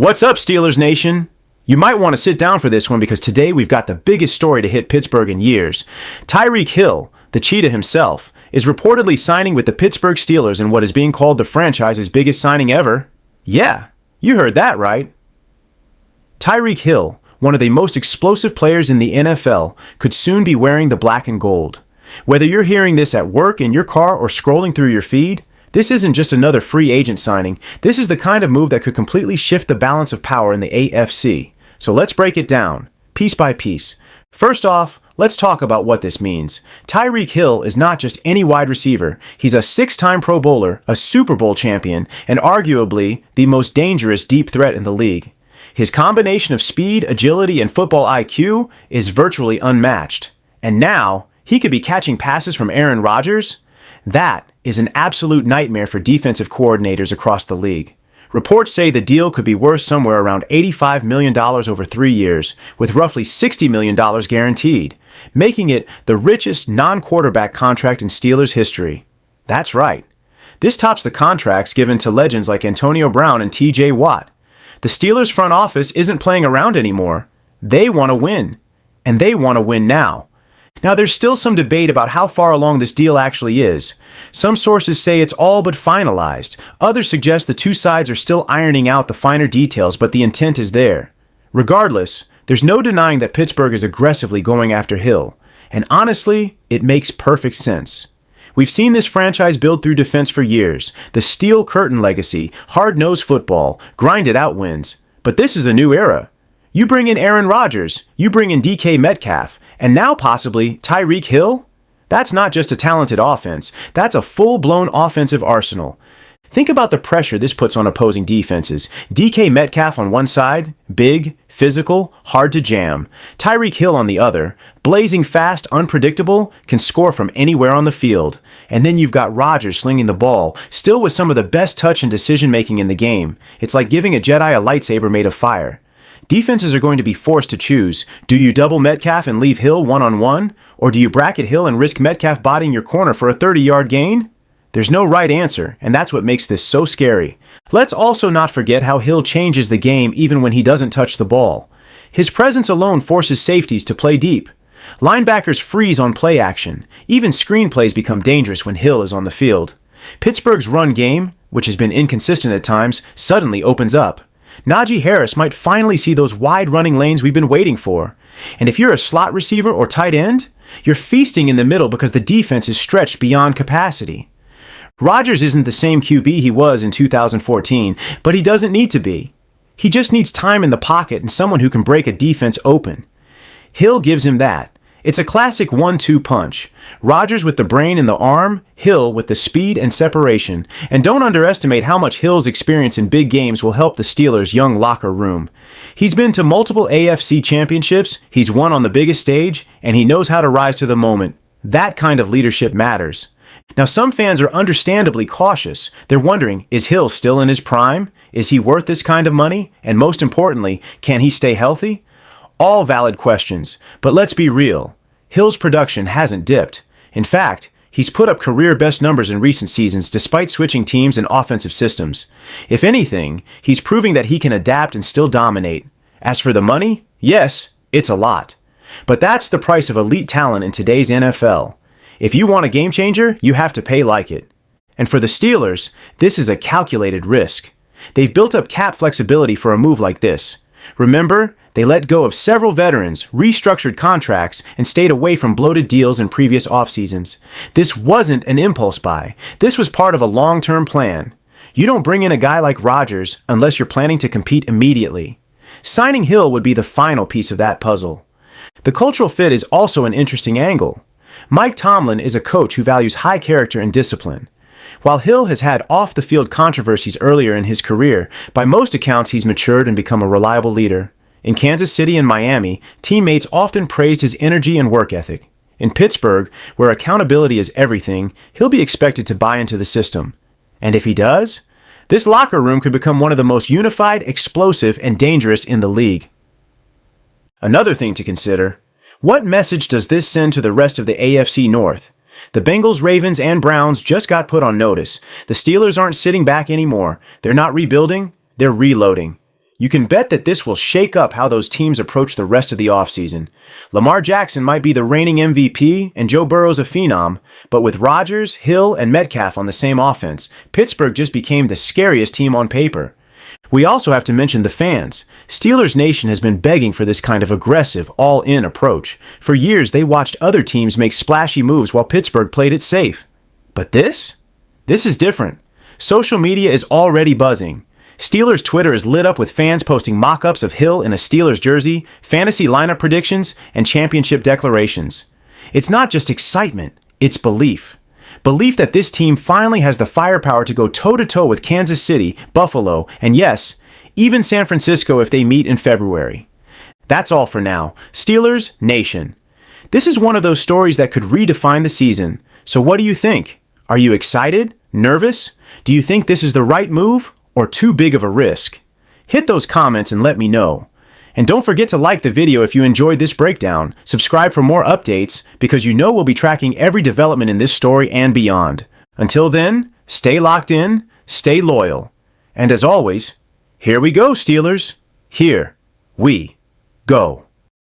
What's up, Steelers Nation? You might want to sit down for this one because today we've got the biggest story to hit Pittsburgh in years. Tyreek Hill, the cheetah himself, is reportedly signing with the Pittsburgh Steelers in what is being called the franchise's biggest signing ever. Yeah, you heard that right. Tyreek Hill, one of the most explosive players in the NFL, could soon be wearing the black and gold. Whether you're hearing this at work, in your car, or scrolling through your feed, this isn't just another free agent signing. This is the kind of move that could completely shift the balance of power in the AFC. So let's break it down, piece by piece. First off, let's talk about what this means. Tyreek Hill is not just any wide receiver. He's a six-time Pro Bowler, a Super Bowl champion, and arguably the most dangerous deep threat in the league. His combination of speed, agility, and football IQ is virtually unmatched. And now, he could be catching passes from Aaron Rodgers? That is an absolute nightmare for defensive coordinators across the league. Reports say the deal could be worth somewhere around $85 million over 3 years, with roughly $60 million guaranteed, making it the richest non-quarterback contract in Steelers history. That's right. This tops the contracts given to legends like Antonio Brown and TJ Watt. The Steelers front office isn't playing around anymore. They want to win. And they want to win now. Now, there's still some debate about how far along this deal actually is. Some sources say it's all but finalized. Others suggest the two sides are still ironing out the finer details, but the intent is there. Regardless, there's no denying that Pittsburgh is aggressively going after Hill. And honestly, it makes perfect sense. We've seen this franchise build through defense for years. The Steel Curtain legacy, hard-nosed football, grinded-out wins. But this is a new era. You bring in Aaron Rodgers, you bring in DK Metcalf, and now possibly Tyreek Hill? That's not just a talented offense. That's a full-blown offensive arsenal. Think about the pressure this puts on opposing defenses. DK Metcalf on one side, big, physical, hard to jam. Tyreek Hill on the other, blazing fast, unpredictable, can score from anywhere on the field. And then you've got Rodgers slinging the ball, still with some of the best touch and decision-making in the game. It's like giving a Jedi a lightsaber made of fire. Defenses are going to be forced to choose. Do you double Metcalf and leave Hill one-on-one? Or do you bracket Hill and risk Metcalf bodying your corner for a 30-yard gain? There's no right answer, and that's what makes this so scary. Let's also not forget how Hill changes the game even when he doesn't touch the ball. His presence alone forces safeties to play deep. Linebackers freeze on play action. Even screenplays become dangerous when Hill is on the field. Pittsburgh's run game, which has been inconsistent at times, suddenly opens up. Najee Harris might finally see those wide running lanes we've been waiting for. And if you're a slot receiver or tight end, you're feasting in the middle because the defense is stretched beyond capacity. Rodgers isn't the same QB he was in 2014, but he doesn't need to be. He just needs time in the pocket and someone who can break a defense open. Hill gives him that. It's a classic 1-2 punch. Rodgers with the brain and the arm, Hill with the speed and separation. And don't underestimate how much Hill's experience in big games will help the Steelers' young locker room. He's been to multiple AFC championships, he's won on the biggest stage, and he knows how to rise to the moment. That kind of leadership matters. Now, some fans are understandably cautious. They're wondering, is Hill still in his prime? Is he worth this kind of money? And most importantly, can he stay healthy? All valid questions, but let's be real. Hill's production hasn't dipped. In fact, he's put up career-best numbers in recent seasons despite switching teams and offensive systems. If anything, he's proving that he can adapt and still dominate. As for the money, yes, it's a lot. But that's the price of elite talent in today's NFL. If you want a game changer, you have to pay like it. And for the Steelers, this is a calculated risk. They've built up cap flexibility for a move like this. Remember, they let go of several veterans, restructured contracts, and stayed away from bloated deals in previous offseasons. This wasn't an impulse buy. This was part of a long-term plan. You don't bring in a guy like Rodgers unless you're planning to compete immediately. Signing Hill would be the final piece of that puzzle. The cultural fit is also an interesting angle. Mike Tomlin is a coach who values high character and discipline. While Hill has had off-the-field controversies earlier in his career, by most accounts he's matured and become a reliable leader. In Kansas City and Miami, teammates often praised his energy and work ethic. In Pittsburgh, where accountability is everything, he'll be expected to buy into the system. And if he does, this locker room could become one of the most unified, explosive, and dangerous in the league. Another thing to consider, what message does this send to the rest of the AFC North? The Bengals, Ravens, and Browns just got put on notice. The Steelers aren't sitting back anymore. They're not rebuilding, they're reloading. You can bet that this will shake up how those teams approach the rest of the offseason. Lamar Jackson might be the reigning MVP and Joe Burrow's a phenom, but with Rodgers, Hill, and Metcalf on the same offense, Pittsburgh just became the scariest team on paper. We also have to mention the fans. Steelers Nation has been begging for this kind of aggressive, all-in approach. For years, they watched other teams make splashy moves while Pittsburgh played it safe. But this? This is different. Social media is already buzzing. Steelers Twitter is lit up with fans posting mock-ups of Hill in a Steelers jersey, fantasy lineup predictions, and championship declarations. It's not just excitement, it's belief. Belief that this team finally has the firepower to go toe-to-toe with Kansas City, Buffalo, and yes, even San Francisco if they meet in February. That's all for now. Steelers Nation. This is one of those stories that could redefine the season. So what do you think? Are you excited? Nervous? Do you think this is the right move? Or too big of a risk? Hit those comments and let me know. And don't forget to like the video if you enjoyed this breakdown. Subscribe for more updates because you know we'll be tracking every development in this story and beyond. Until then, stay locked in, stay loyal. And as always, here we go, Steelers. Here we go.